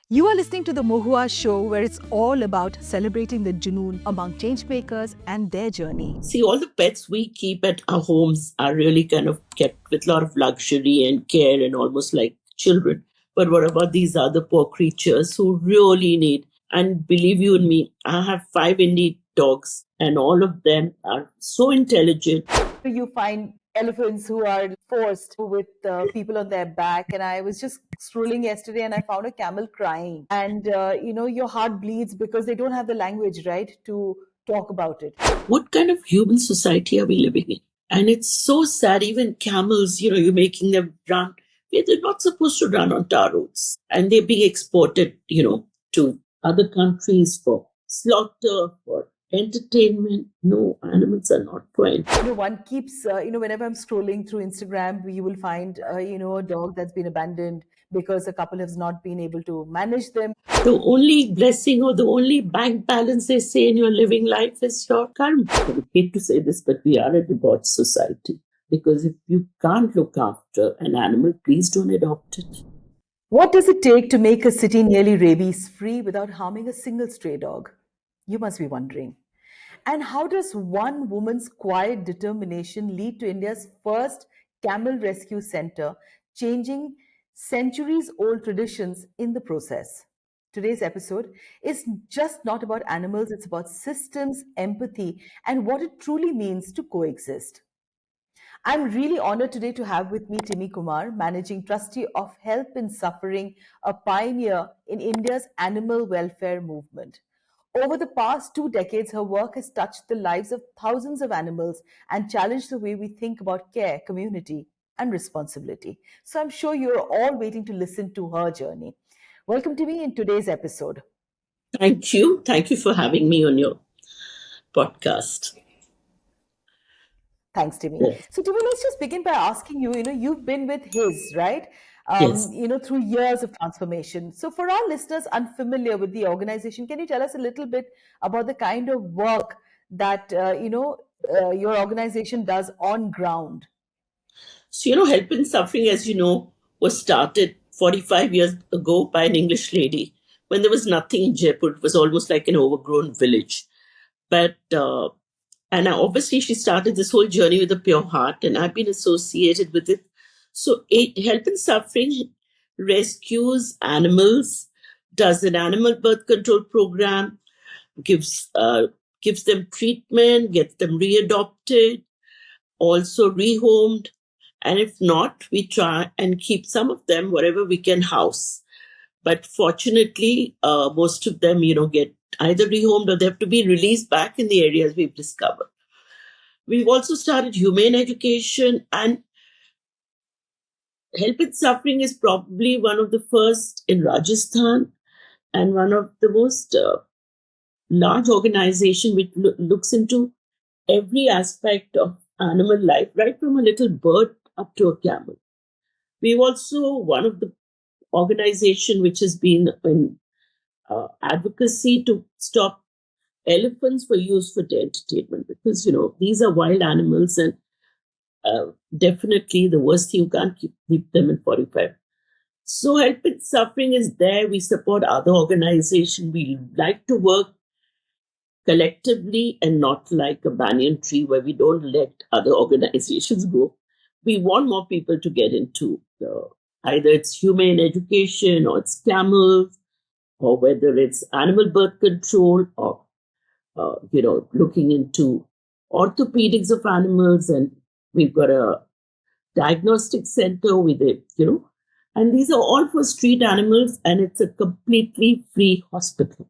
You are listening to the Mohua show, where it's all about celebrating the Junoon among changemakers and their journey. See, all the pets we keep at our homes are really kind of kept with a lot of luxury and care and almost like children. But what about these other poor creatures who really need? And believe you and me, I have 5 indie dogs, and all of them are so intelligent. You find elephants who are forced with people on their back. And I was just scrolling yesterday and I found a camel crying. And, your heart bleeds because they don't have the language, right, to talk about it. What kind of human society are we living in? And it's so sad. Even camels, you're making them run. They're not supposed to run on tar roads. And they're being exported, to other countries for slaughter, for entertainment. No, animals are not for entertainment. One keeps, whenever I'm scrolling through Instagram, you will find, a dog that's been abandoned because a couple has not been able to manage them. The only blessing or the only bank balance they say in your living life is your karma. I hate to say this, but we are a debauched society. Because if you can't look after an animal, please don't adopt it. What does it take to make a city nearly rabies free without harming a single stray dog? You must be wondering. And how does one woman's quiet determination lead to India's first camel rescue center, changing centuries old traditions in the process? Today's episode is just not about animals, it's about systems, empathy, and what it truly means to coexist. I'm really honored today to have with me Timmie Kumar, Managing Trustee of Help in Suffering, a pioneer in India's animal welfare movement. Over the past 2 decades, her work has touched the lives of thousands of animals and challenged the way we think about care, community, and responsibility. So I'm sure you're all waiting to listen to her journey. Welcome to me in today's episode. Thank you. Thank you for having me on your podcast. Thanks, Timmy. Yes. So, Timmy, let's just begin by asking you. You've been with his, right? Yes. Through years of transformation. So, for our listeners unfamiliar with the organization, can you tell us a little bit about the kind of work that your organization does on ground? So, Help in Suffering, as you know, was started 45 years ago by an English lady when there was nothing in Jaipur. It was almost like an overgrown village. But, and obviously, she started this whole journey with a pure heart, and I've been associated with it. So, Help in Suffering rescues animals, does an animal birth control program, gives gives them treatment, gets them readopted, also rehomed, and if not, we try and keep some of them wherever we can house. But fortunately, most of them, get either rehomed or they have to be released back in the areas we've discovered. We've also started humane education, and Help in Suffering is probably one of the first in Rajasthan and one of the most large organization which looks into every aspect of animal life, right from a little bird up to a camel. We've also one of the organization which has been in advocacy to stop elephants for use for entertainment, because these are wild animals, and definitely the worst thing, you can't keep them in 45. So Help in Suffering is there. We support other organizations. We like to work collectively and not like a banyan tree where we don't let other organizations go. We want more people to get into either it's humane education or it's camels, or whether it's animal birth control, or looking into orthopedics of animals. And we've got a diagnostic center with it, and these are all for street animals, and it's a completely free hospital.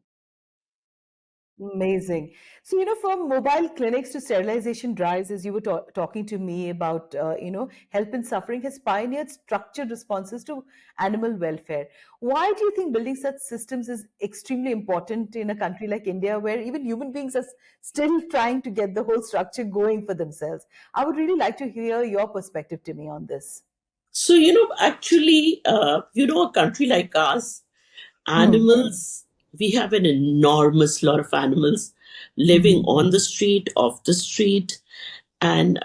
Amazing. So, from mobile clinics to sterilization drives, as you were talking to me about, Help in Suffering has pioneered structured responses to animal welfare. Why do you think building such systems is extremely important in a country like India, where even human beings are still trying to get the whole structure going for themselves? I would really like to hear your perspective, Timmy, on this. So, actually, a country like ours, Hmm. animals, we have an enormous lot of animals living Mhm. on the street, off the street, and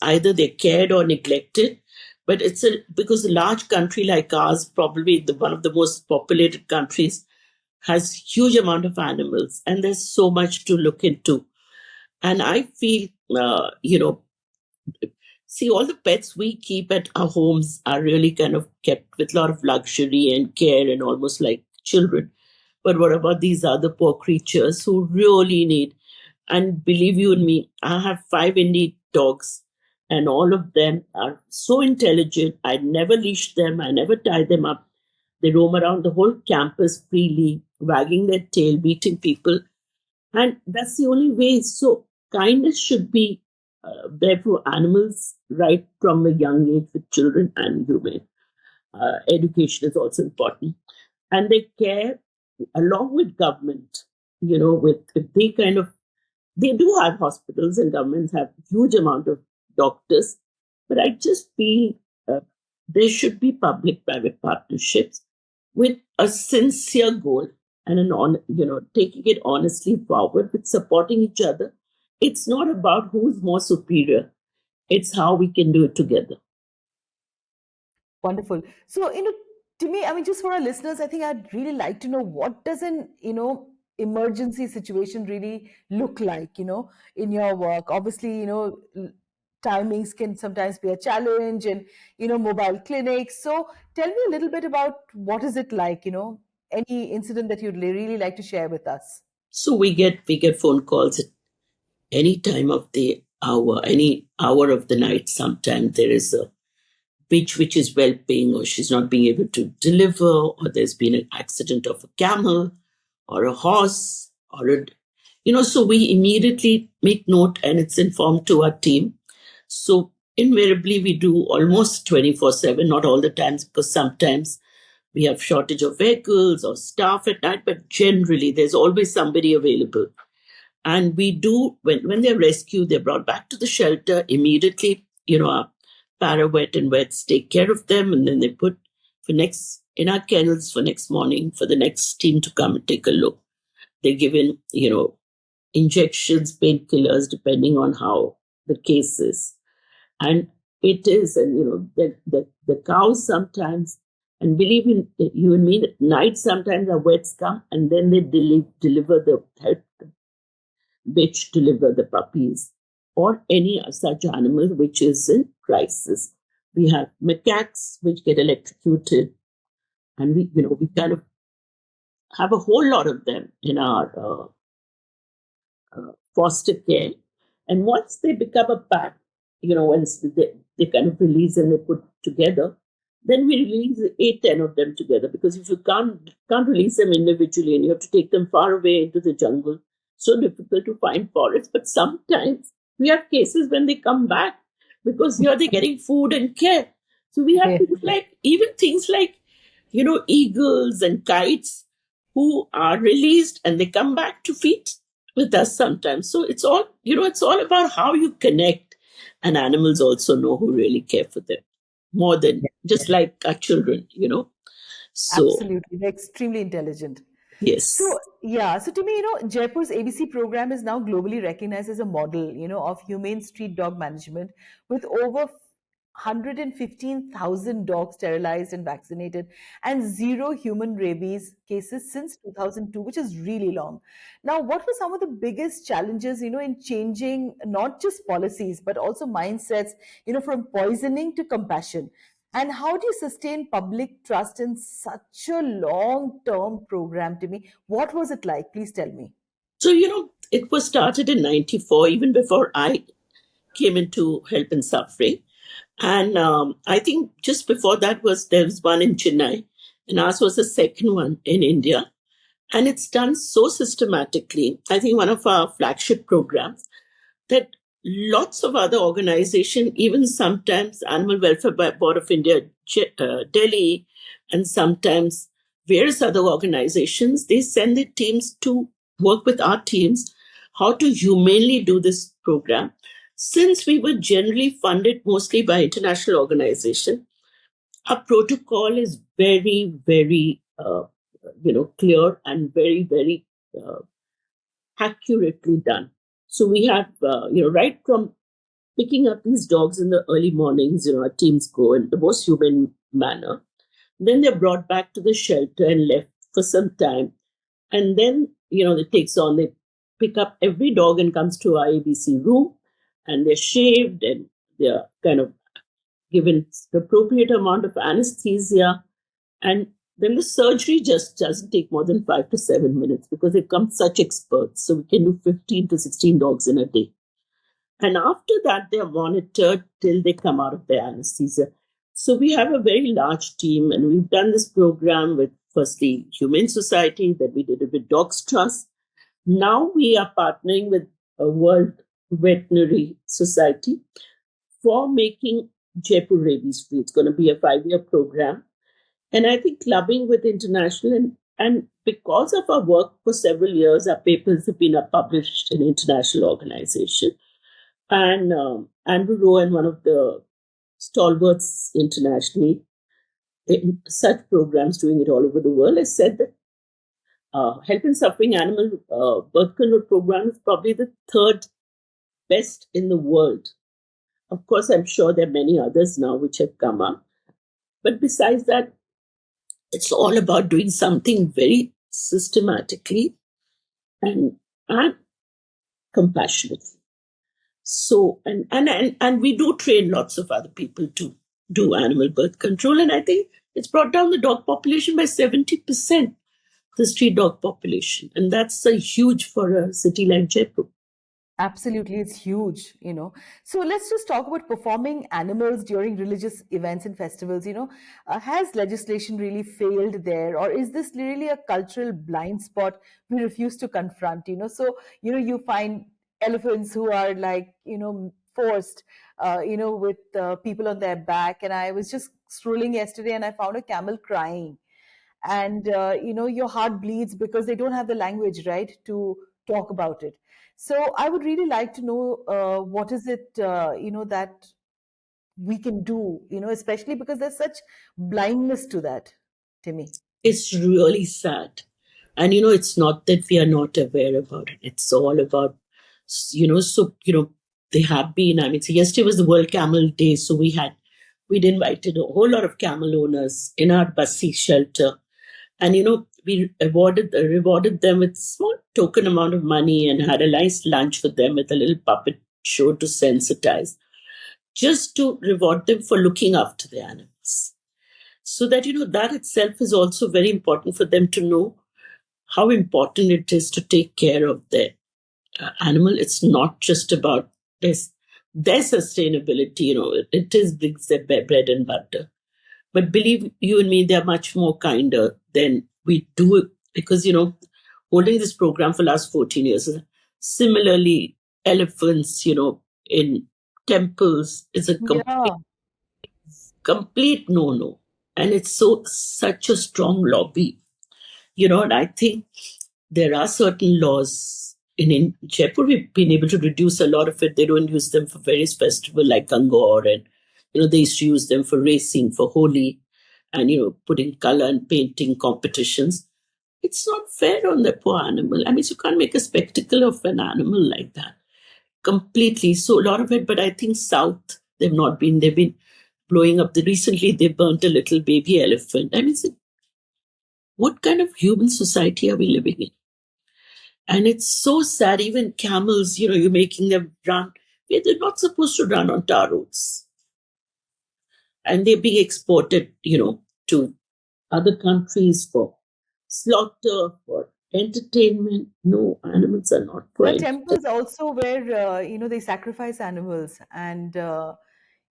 either they're cared or neglected. But it's a because a large country like ours, probably one of the most populated countries, has huge amount of animals, and there's so much to look into. And I feel, see, all the pets we keep at our homes are really kind of kept with a lot of luxury and care and almost like children. But what about these other poor creatures who really need? And believe you me, I have 5 Indie dogs, and all of them are so intelligent. I never leash them, I never tie them up. They roam around the whole campus freely, wagging their tail, beating people. And that's the only way. So, kindness should be there for animals right from a young age with children and human. Education is also important. And they care along with government, with if they kind of they do have hospitals and governments have huge amount of doctors, but I just feel uh, there should be public-private partnerships with a sincere goal and taking it honestly forward with supporting each other. It's not about who's more superior; it's how we can do it together. Wonderful. So, to me, I mean, just for our listeners, I think I'd really like to know what does an, emergency situation really look like, in your work. Obviously, timings can sometimes be a challenge and, mobile clinics. So tell me a little bit about what is it like, any incident that you'd really like to share with us. So we get phone calls at any time of the hour, any hour of the night. Sometimes there is a bitch which is well paying, or she's not being able to deliver, or there's been an accident of a camel or a horse or so we immediately make note and it's informed to our team. So invariably we do almost 24/7, not all the times, because sometimes we have shortage of vehicles or staff at night, but generally there's always somebody available. And we do, when they're rescued, they're brought back to the shelter immediately. Our para-vet and vets take care of them, and then they put for next in our kennels for next morning for the next team to come and take a look. They're given, injections, painkillers, depending on how the case is. And it is, and the cows sometimes, and believe you and me, at night sometimes our vets come and then they deliver the help which deliver the puppies or any such animal which is in crisis. We have macaques which get electrocuted, and we kind of have a whole lot of them in our foster care. And once they become a pack, once they kind of release and they put together, then we release 8, 10 of them together. Because if you can't release them individually and you have to take them far away into the jungle, so difficult to find forests. But sometimes we have cases when they come back because here they're getting food and care. So we have Yeah. things like even things like eagles and kites who are released and they come back to feed with us sometimes. So it's all about how you connect, and animals also know who really care for them more than just like our children. So Absolutely. They're extremely intelligent. yes. So, yeah, so to me, Jaipur's ABC program is now globally recognized as a model, of humane street dog management with over 115,000 dogs sterilized and vaccinated and zero human rabies cases since 2002, which is really long. Now, what were some of the biggest challenges, in changing not just policies, but also mindsets, from poisoning to compassion? And how do you sustain public trust in such a long term program to me? What was it like? Please tell me. So it was started in '94, even before I came into help and suffering. And I think just before that there was one in Chennai, and ours was the second one in India. And it's done so systematically. I think one of our flagship programs that lots of other organizations, even sometimes Animal Welfare Board of India, Delhi, and sometimes various other organizations, they send their teams to work with our teams how to humanely do this program. Since we were generally funded mostly by international organizations, our protocol is very, very, clear and very, very uh, accurately done. So we have, right from picking up these dogs in the early mornings. Our teams go in the most humane manner. Then they're brought back to the shelter and left for some time. And then, it takes on, they pick up every dog and comes to our ABC room, and they're shaved and they're kind of given the appropriate amount of anesthesia. And then the surgery just doesn't take more than 5 to 7 minutes because they come such experts. So we can do 15 to 16 dogs in a day. And after that, they are monitored till they come out of their anesthesia. So we have a very large team, and we've done this program with firstly Humane Society, then we did it with Dogs Trust. Now we are partnering with a World Veterinary Society for making Jaipur rabies free. It's going to be a 5-year program. And I think clubbing with international, and because of our work for several years, our papers have been published in international organizations. And Andrew Rowan, one of the stalwarts internationally in such programs, doing it all over the world, has said that help in suffering animal birth control program is probably the third best in the world. Of course, I'm sure there are many others now which have come up. But besides that, it's all about doing something very systematically and compassionately. So, and we do train lots of other people to do animal birth control. And I think it's brought down the dog population by 70%, the street dog population. And that's a huge for a city like Jaipur. Absolutely, it's huge. So let's just talk about performing animals during religious events and festivals. Has legislation really failed there, or is this really a cultural blind spot we refuse to confront? You find elephants who are like, forced, with people on their back. And I was just strolling yesterday and I found a camel crying. And your heart bleeds because they don't have the language, right, to talk about it. So I would really like to know what is it that we can do, especially because there's such blindness to that, Timmy. It's really sad. And, it's not that we are not aware about it. It's all about, they have been, so yesterday was the World Camel Day. So we'd invited a whole lot of camel owners in our Bassi shelter. And, we rewarded them with small token amount of money and had a nice lunch for them with a little puppet show to sensitize, just to reward them for looking after the animals. So that, that itself is also very important for them to know how important it is to take care of their animal. It's not just about their sustainability, it is brings their bread and butter. But believe you and me, they're much more kinder than we do, because, holding this program for last 14 years. Similarly, elephants, in temples is a Yeah. complete no-no. And it's such a strong lobby, and I think there are certain laws in Jaipur. We've been able to reduce a lot of it. They don't use them for various festivals like Gangor, and they used to use them for racing, for Holi, and putting color and painting competitions. It's not fair on the poor animal. You can't make a spectacle of an animal like that completely. So a lot of it, but I think South, they've been blowing up. Recently they burnt a little baby elephant. What kind of human society are we living in? And it's so sad. Even camels, you're making them run. They're not supposed to run on tar roads. And they're being exported, to other countries for slaughter, for entertainment. No, animals are not There are for temples also where they sacrifice animals, and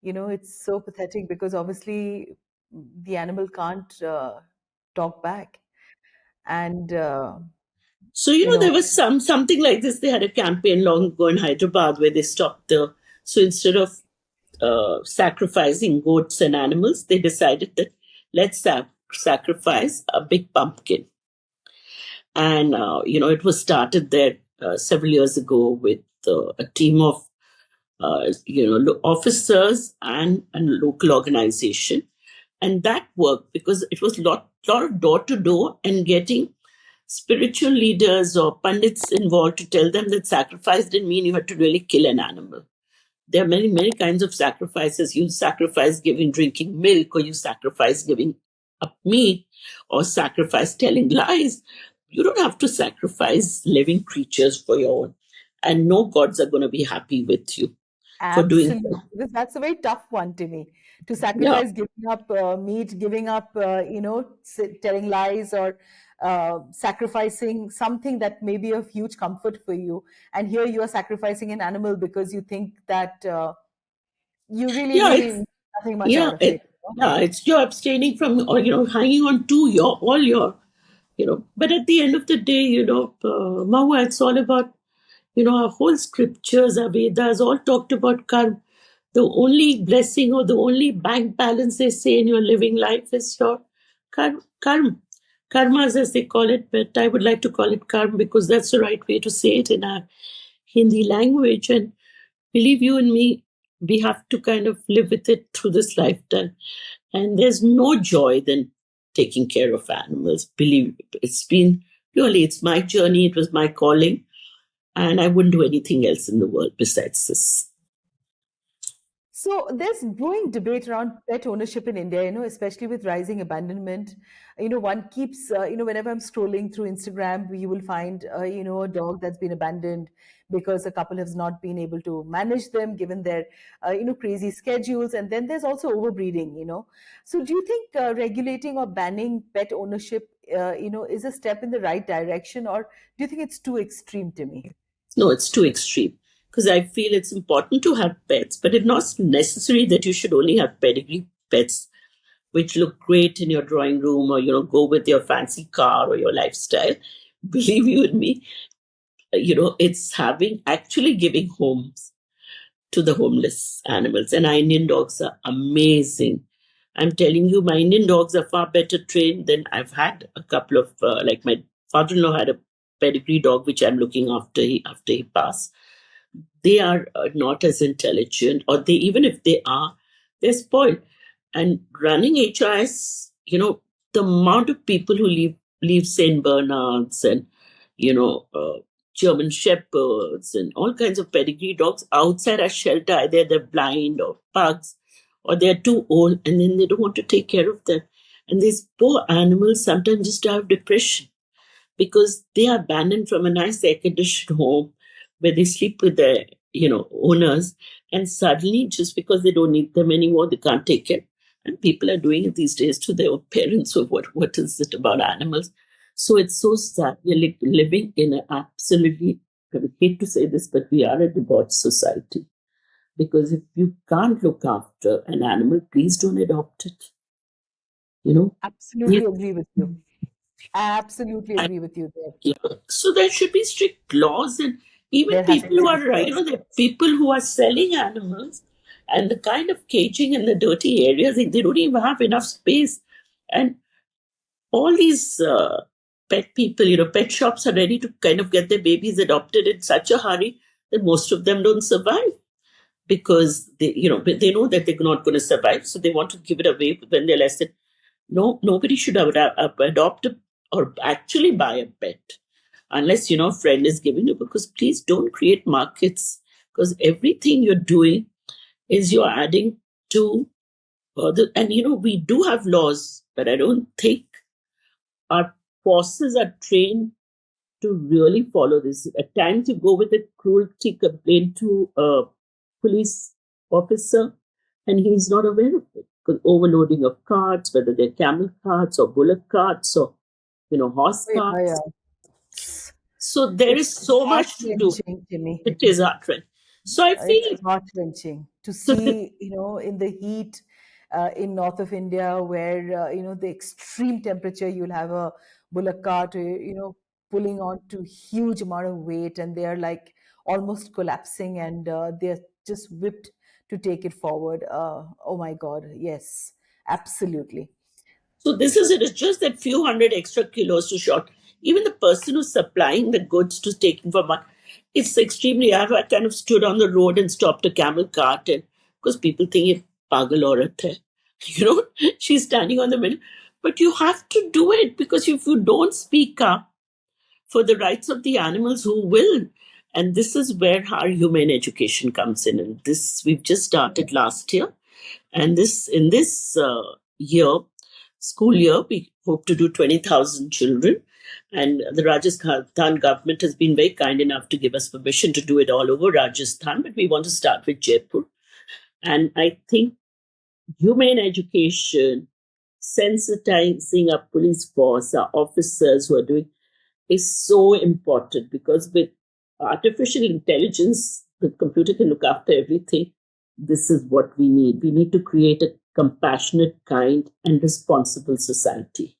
it's so pathetic because obviously the animal can't talk back, and So, you know there was something like this. They had a campaign long ago in Hyderabad where they stopped so instead of sacrificing goats and animals, they decided that let's sacrifice a big pumpkin. And, it was started there several years ago with a team of, officers and local organization. And that worked because it was lot of door to door and getting spiritual leaders or pundits involved to tell them that sacrifice didn't mean you had to really kill an animal. There are many, many kinds of sacrifices. You sacrifice giving drinking milk, or you sacrifice giving up meat, or sacrifice telling lies. You don't have to sacrifice living creatures for your own. And no gods are going to be happy with you for doing Absolutely. so. That's a very tough one, Timmy. To Yeah. sacrifice giving up meat, giving up, telling lies, or sacrificing something that may be of huge comfort for you. And here you are sacrificing an animal because you think that you really, Yeah, really it's need nothing much yeah, out of it. it's you're abstaining from, or hanging on to your all your, but at the end of the day, Mahua, it's all about, our whole scriptures, our Vedas, all talked about karma. The only blessing or the only bank balance they say in your living life is your karma. Karmas, as they call it, but I would like to call it karma because that's the right way to say it in our Hindi language. And believe you and me, we have to kind of live with it through this lifetime. And there's no joy than taking care of animals. Believe it's my journey, it was my calling, and I wouldn't do anything else in the world besides this. So there's growing debate around pet ownership in India, especially with rising abandonment. One keeps, whenever I'm scrolling through Instagram, you will find, a dog that's been abandoned because a couple has not been able to manage them given their, crazy schedules. And then there's also overbreeding. So do you think regulating or banning pet ownership, is a step in the right direction, or do you think it's too extreme, Timmy? No, it's too extreme. Because I feel it's important to have pets, but it's not necessary that you should only have pedigree pets which look great in your drawing room, or go with your fancy car or your lifestyle. Believe you and me, it's having actually giving homes to the homeless animals. And our Indian dogs are amazing. I'm telling you, my Indian dogs are far better trained than I've had a couple of, like my father-in-law had a pedigree dog, which I'm looking after after he passed. They are not as intelligent, or they, even if they are, they're spoiled. And running HIS, the amount of people who leave Saint Bernards and German shepherds and all kinds of pedigree dogs outside our shelter, either they're blind or pugs, or they're too old, and then they don't want to take care of them. And these poor animals sometimes just have depression because they are abandoned from a nice air-conditioned home where they sleep with their, owners, and suddenly, just because they don't need them anymore, they can't take care. And people are doing it these days to their own parents. So what is it about animals? So it's so sad. We're living in an absolutely, I would hate to say this, but we are a debauched society. Because if you can't look after an animal, please don't adopt it. You know, Absolutely agree with you. Absolutely agree with you there. Yeah. So there should be strict laws, and even There has to people be who strict are, laws. the people who are selling animals and the kind of caging in the dirty areas, they don't even have enough space. And all these pet people, pet shops are ready to kind of get their babies adopted in such a hurry that most of them don't survive because they know that they're not going to survive. So they want to give it away when they're less than. No, nobody should adopt or actually buy a pet unless a friend is giving you, because please don't create markets, because everything you're doing is you're adding to and we do have laws, but I don't think our forces are trained to really follow this. At times you go with a cruelty complaint to a police officer and he's not aware of it, because overloading of carts, whether they're camel carts or bullock carts or horse Yeah, carts. yeah. So there is It's so heart much to do. wrenching, Jimmy. It is our trend. So I It's feel heart wrenching to so that, see, in the heat in north of India, where the extreme temperature, you'll have a bullock cart, pulling on to huge amount of weight, and they are like almost collapsing, and they're just whipped to take it forward. Oh my God, yes, absolutely. so this is it. It's just that few hundred extra kilos to short. Even the person who's supplying the goods to taking from market, it's extremely. I kind of stood on the road and stopped a camel cart, and because people think it's pagal aurat hai. She's standing on the middle, but you have to do it, because if you don't speak up for the rights of the animals, who will? And this is where our humane education comes in. And this we've just started last year. And this in this year, school year, we hope to do 20,000 children. And the Rajasthan government has been very kind enough to give us permission to do it all over Rajasthan. But we want to start with Jaipur. And I think humane education, sensitizing our police force, our officers who are doing, is so important, because with artificial intelligence, the computer can look after everything. This is what we need. We need to create a compassionate, kind, and responsible society.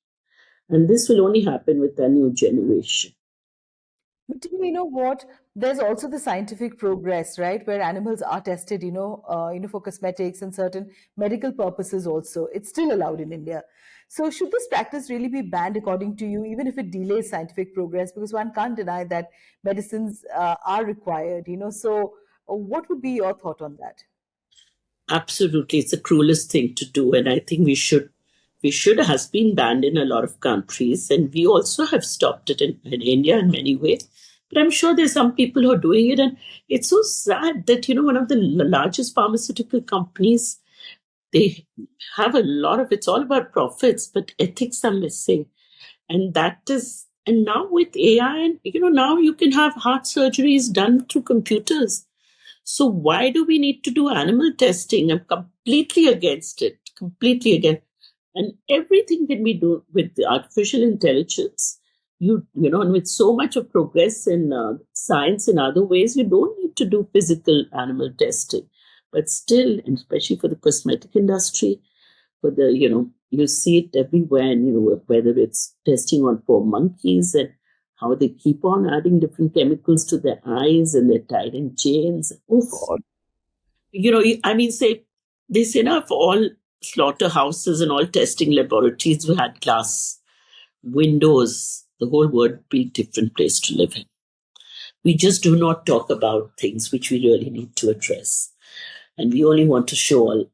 And this will only happen with a new generation. But you know what? There's also the scientific progress, right, where animals are tested, for cosmetics and certain medical purposes. Also, it's still allowed in India. So, should this practice really be banned, according to you, even if it delays scientific progress? Because one can't deny that medicines are required. So what would be your thought on that? Absolutely, it's the cruelest thing to do, and I think we should has been banned in a lot of countries, and we also have stopped it in India in many ways. But I'm sure there's some people who are doing it, and it's so sad that one of the largest pharmaceutical companies, they have a lot of, it's all about profits, but ethics are missing. And now with AI, and now you can have heart surgeries done through computers. So why do we need to do animal testing? I'm completely against it. Completely against. And everything can be done with the artificial intelligence. And with so much of progress in science in other ways, you don't need to do physical animal testing. But still, and especially for the cosmetic industry, for the you see it everywhere, and whether it's testing on poor monkeys, and how they keep on adding different chemicals to their eyes, and they're tied in chains. Oof. God. I mean, they say now, for all slaughterhouses and all testing laboratories who had glass windows, the whole world would be a different place to live in. We just do not talk about things which we really need to address, and we only want to show all.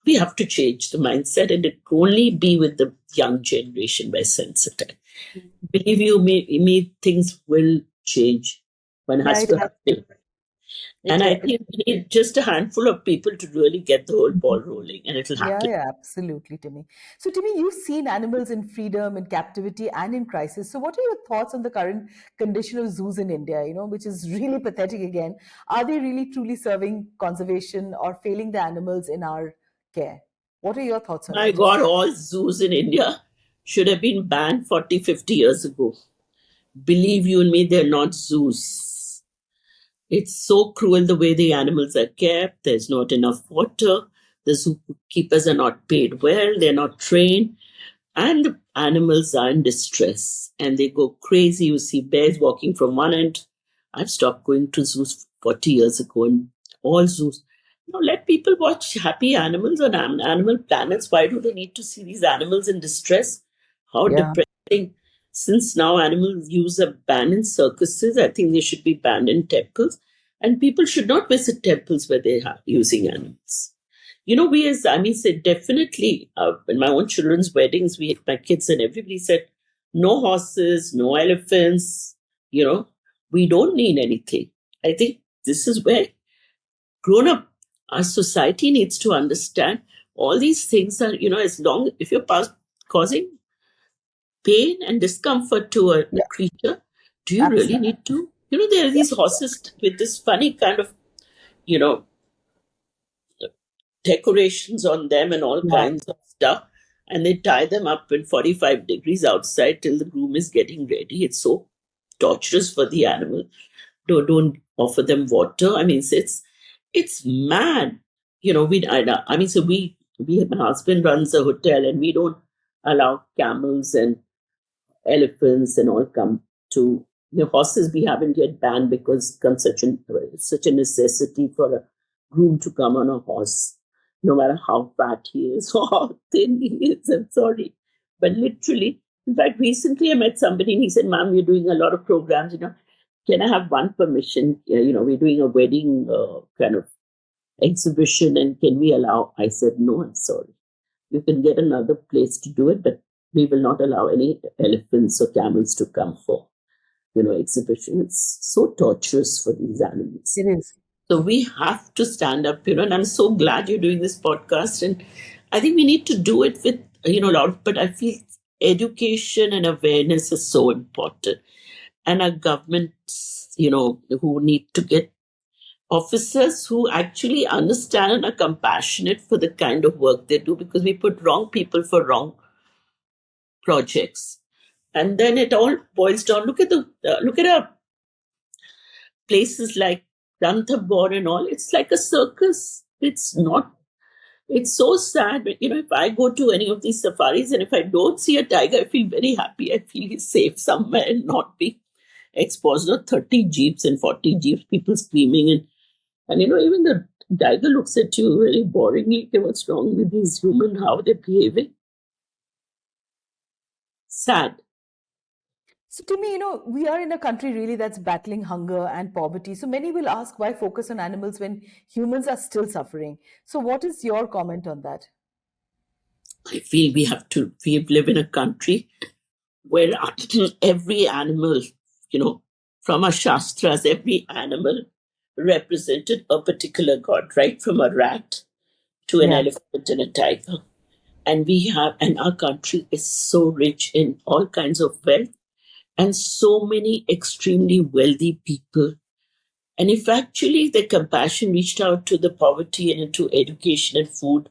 We have to change the mindset, and it can only be with the young generation by sensitizing. Believe you me, things will change. One Yeah, has it to has. have faith. It, And I ha- think we need just a handful of people to really get the whole ball rolling, and it'll Yeah, happen. yeah, absolutely, Timmy. So, Timmy, you've seen animals in freedom, in captivity, and in crisis. So, what are your thoughts on the current condition of zoos in India, which is really pathetic again? Are they really truly serving conservation or failing the animals in our care? What are your thoughts on My it? God, all zoos in India should have been banned 40, 50 years ago. Believe you me, they're not zoos. It's so cruel the way the animals are kept. There's not enough water. The zookeepers are not paid well. They're not trained. And the animals are in distress and they go crazy. You see bears walking from one end. I've stopped going to zoos 40 years ago, and all zoos. Let people watch happy animals on animal planets. Why do they need to see these animals in distress? How Yeah. depressing. Since now animals use a ban in circuses, I think they should be banned in temples. And people should not visit temples where they are using animals. We as I mean, said definitely in my own children's weddings, we had my kids and everybody said, no horses, no elephants, you know, we don't need anything. I think this is where grown up, our society needs to understand all these things are, as long if you're causing pain and discomfort to a Yeah, creature, do you really absolutely. need to? There are these horses with this funny kind of, you know, decorations on them and all Yeah. kinds of stuff. And they tie them up in 45 degrees outside till the groom is getting ready. It's so torturous for the animal. Don't offer them water. I mean, it's mad. My husband runs a hotel, and we don't allow camels and elephants and all come to horses. We haven't yet banned because it becomes such a necessity for a groom to come on a horse, no matter how fat he is or how thin he is. I'm sorry, but literally, in fact, recently I met somebody and he said, "Ma'am, we're doing a lot of programs. Can I have one permission? We're doing a wedding kind of exhibition, and can we allow?" I said, "No, I'm sorry. You can get another place to do it, but we will not allow any elephants or camels to come for." exhibition. It's so torturous for these animals. It is. So we have to stand up, and I'm so glad you're doing this podcast. And I think we need to do it with, a lot of, but I feel education and awareness is so important. And our governments, who need to get officers who actually understand and are compassionate for the kind of work they do, because we put wrong people for wrong projects. And then it all boils down. Look at our places like Ranthambore and all. It's like a circus. It's not. It's so sad. If I go to any of these safaris and if I don't see a tiger, I feel very happy. I feel he's safe somewhere and not be exposed to 30 jeeps and 40 jeeps, people screaming. And even the tiger looks at you very boringly. Okay, what's wrong with these humans? How they're behaving? Sad. So, to me, we are in a country really that's battling hunger and poverty. So, many will ask why focus on animals when humans are still suffering. So, what is your comment on that? I feel we live in a country where every animal, from our Shastras, every animal represented a particular god, right? From a rat to an Yeah, elephant and a tiger. And our country is so rich in all kinds of wealth and so many extremely wealthy people. And if actually the compassion reached out to the poverty and into education and food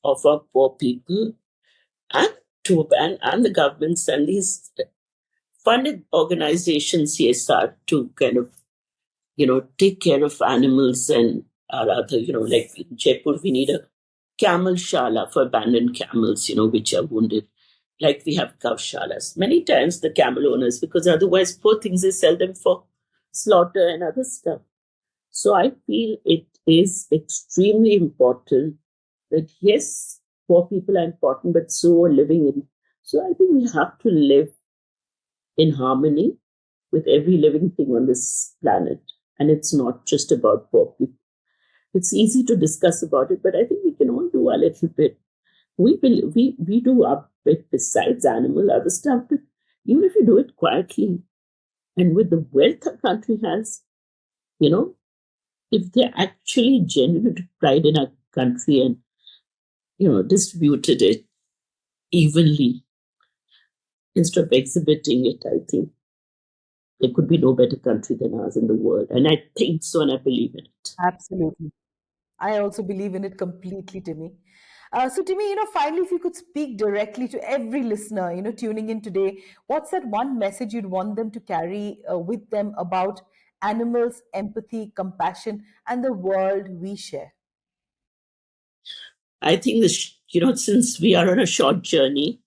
of our poor people, and and the governments and these funded organizations, CSR, to kind of, take care of animals and rather, like in Jaipur, we need a camel shala for abandoned camels, which are wounded. Like we have gavshalas. Many times the camel owners, because otherwise, poor things, they sell them for slaughter and other stuff. So I feel it is extremely important that yes, poor people are important, but so are living in. So I think we have to live in harmony with every living thing on this planet. And it's not just about poor people. It's easy to discuss about it, but I think we can all do a little bit. We do our bit besides animal, other stuff, but even if you do it quietly and with the wealth a country has, you know, if they actually genuinely pride in our country and, distributed it evenly instead of exhibiting it, I think there could be no better country than ours in the world. And I think so, and I believe in it. absolutely. I also believe in it completely, Timmy. So, Timmy, finally, if you could speak directly to every listener, tuning in today, what's that one message you'd want them to carry with them about animals, empathy, compassion, and the world we share? I think this, since we are on a short journey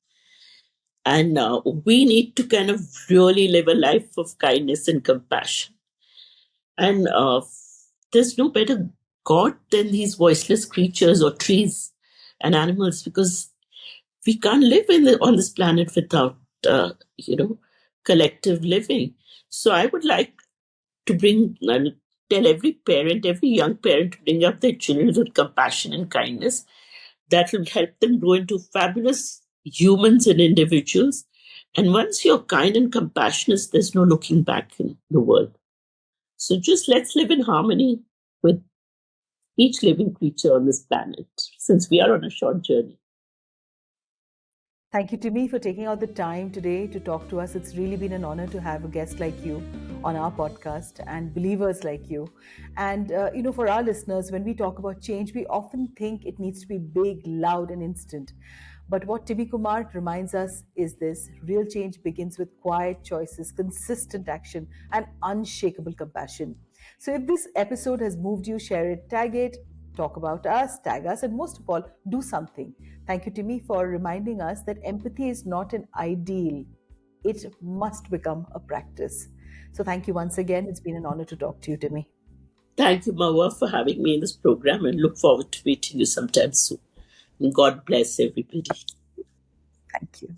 and we need to kind of really live a life of kindness and compassion. And there's no better God than these voiceless creatures or trees and animals, because we can't live on this planet without, collective living. So I would like to tell every young parent to bring up their children with compassion and kindness. That will help them grow into fabulous humans and individuals. And once you're kind and compassionate, there's no looking back in the world. So just let's live in harmony with each living creature on this planet, since we are on a short journey. Thank you, Timmy, for taking out the time today to talk to us. It's really been an honor to have a guest like you on our podcast and believers like you. And, for our listeners, when we talk about change, we often think it needs to be big, loud, and instant. But what Timmie Kumar reminds us is this: real change begins with quiet choices, consistent action, and unshakable compassion. So if this episode has moved you, share it, tag it, talk about us, tag us, and most of all, do something. Thank you, Timmy, for reminding us that empathy is not an ideal, it must become a practice. So thank you once again. It's been an honor to talk to you, Timmy. Thank you, Mohua, for having me in this program, and look forward to meeting you sometime soon. And God bless everybody. Thank you.